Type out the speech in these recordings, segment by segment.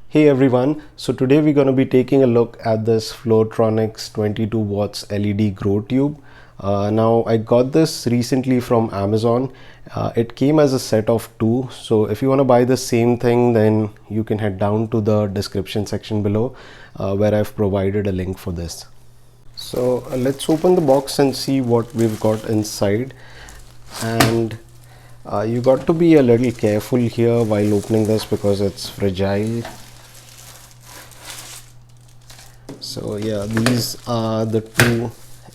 Hey everyone, so today we're going to be taking a look at this Floortronics 22 watts LED grow tube. Now I got this recently from Amazon. It came as a set of two, so if you want to buy the same thing, then you can head down to the description section below where I've provided a link for this. So let's open the box and see what we've got inside. And you got to be a little careful here while opening this because it's fragile. So yeah, these are the two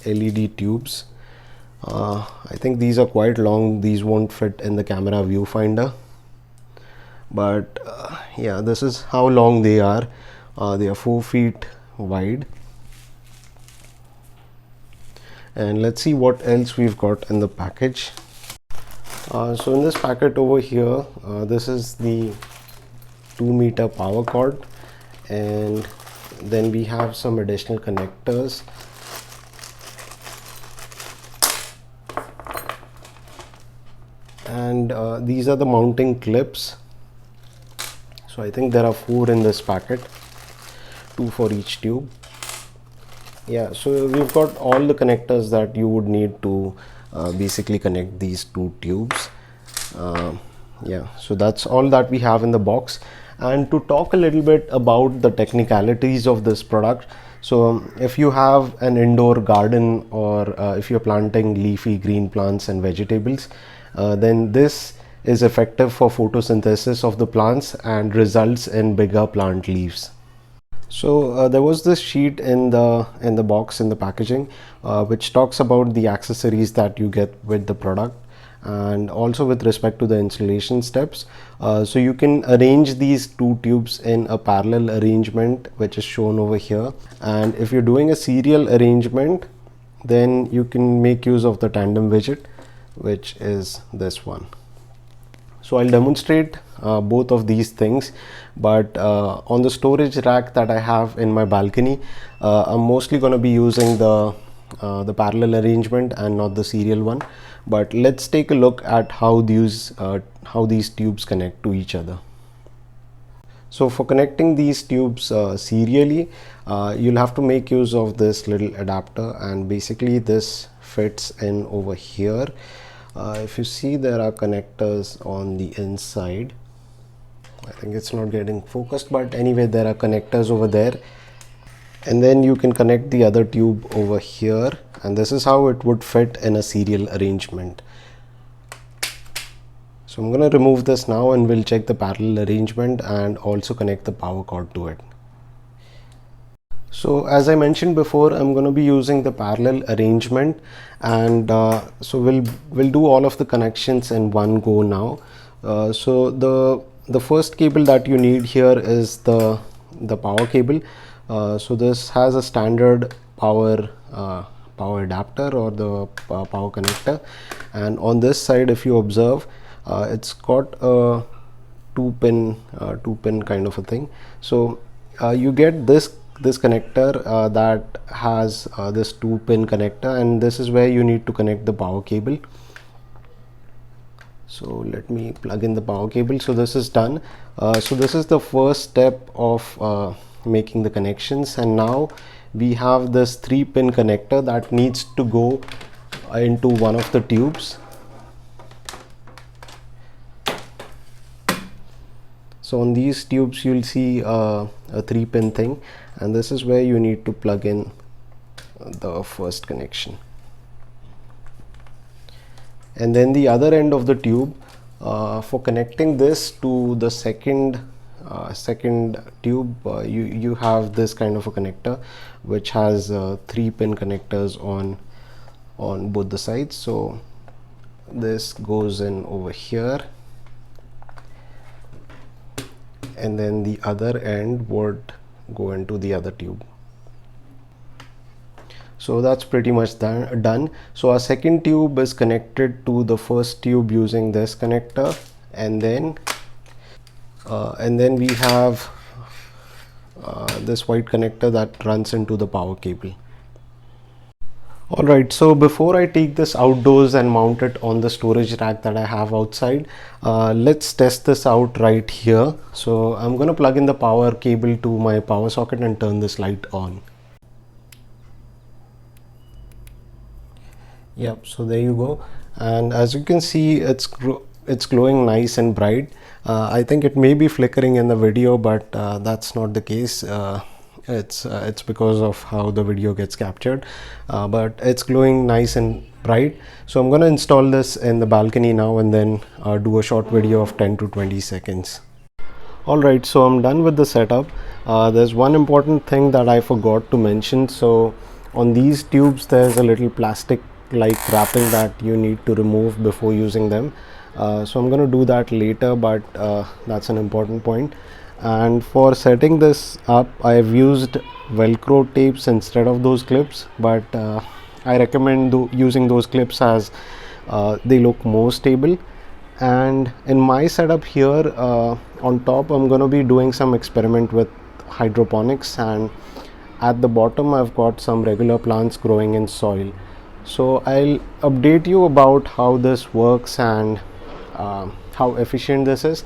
LED tubes. I think these are quite long. These won't fit in the camera viewfinder, but yeah, this is how long they are. They are 4 feet wide. And let's see what else we've got in the package. So in this packet over here, this is the 2-meter power cord, and then we have some additional connectors. And these are the mounting clips. So I think there are 4 in this packet, 2 for each tube. Yeah, so we've got all the connectors that you would need to basically connect these 2 tubes. Yeah, so that's all that we have in the box. And to talk a little bit about the technicalities of this product, so if you have an indoor garden or if you're planting leafy green plants and vegetables, then this is effective for photosynthesis of the plants and results in bigger plant leaves. So there was this sheet in the box, in the packaging, which talks about the accessories that you get with the product, and also with respect to the installation steps. So you can arrange these 2 tubes in a parallel arrangement, which is shown over here. And if you're doing a serial arrangement, then you can make use of the tandem widget, which is this one. So I'll demonstrate both of these things, but on the storage rack that I have in my balcony, I'm mostly going to be using the parallel arrangement and not the serial one. But let's take a look at how these tubes connect to each other. So for connecting these tubes serially, you'll have to make use of this little adapter, and basically this fits in over here. If you see, there are connectors on the inside. I think it's not getting focused, but anyway, there are connectors over there. And then you can connect the other tube over here, and this is how it would fit in a serial arrangement. So I'm going to remove this now, and we'll check the parallel arrangement and also connect the power cord to it. So as I mentioned before, I'm going to be using the parallel arrangement, and so we'll do all of the connections in one go now. So the first cable that you need here is the power cable. So this has a standard power adapter or the power connector, and on this side, if you observe, it's got a two pin kind of a thing. So you get this connector that has this 2-pin connector, and this is where you need to connect the power cable. So let me plug in the power cable. So this is done. So this is the first step of making the connections, and now we have this 3-pin connector that needs to go into one of the tubes. So on these tubes you'll see a 3-pin thing, and this is where you need to plug in the first connection. And then the other end of the tube, for connecting this to the second tube, you have this kind of a connector which has 3-pin connectors on both the sides. So this goes in over here, and then the other end would go into the other tube. So that's pretty much done. So our second tube is connected to the first tube using this connector, and then we have this white connector that runs into the power cable. Alright, so before I take this outdoors and mount it on the storage rack that I have outside, let's test this out right here. So I'm gonna plug in the power cable to my power socket and turn this light on. Yep, so there you go. And as you can see, it's glowing nice and bright. I think it may be flickering in the video, but that's not the case. It's because of how the video gets captured, but it's glowing nice and bright. So I'm going to install this in the balcony now and then do a short video of 10 to 20 seconds. Alright, so I'm done with the setup. There's one important thing that I forgot to mention. So on these tubes there's a little plastic like wrapping that you need to remove before using them. So I'm going to do that later, but that's an important point. And for setting this up, I've used velcro tapes instead of those clips, but I recommend using those clips as they look more stable. And in my setup here, on top I'm going to be doing some experiment with hydroponics, and at the bottom I've got some regular plants growing in soil. So I'll update you about how this works and how efficient this is.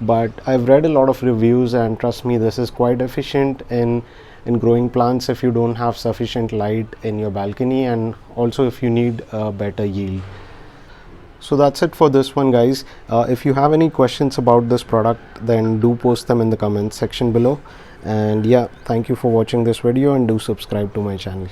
But I've read a lot of reviews, and trust me, this is quite efficient in growing plants if you don't have sufficient light in your balcony, and also if you need a better yield. So that's it for this one, guys. If you have any questions about this product, then do post them in the comments section below. And yeah, thank you for watching this video, and do subscribe to my channel.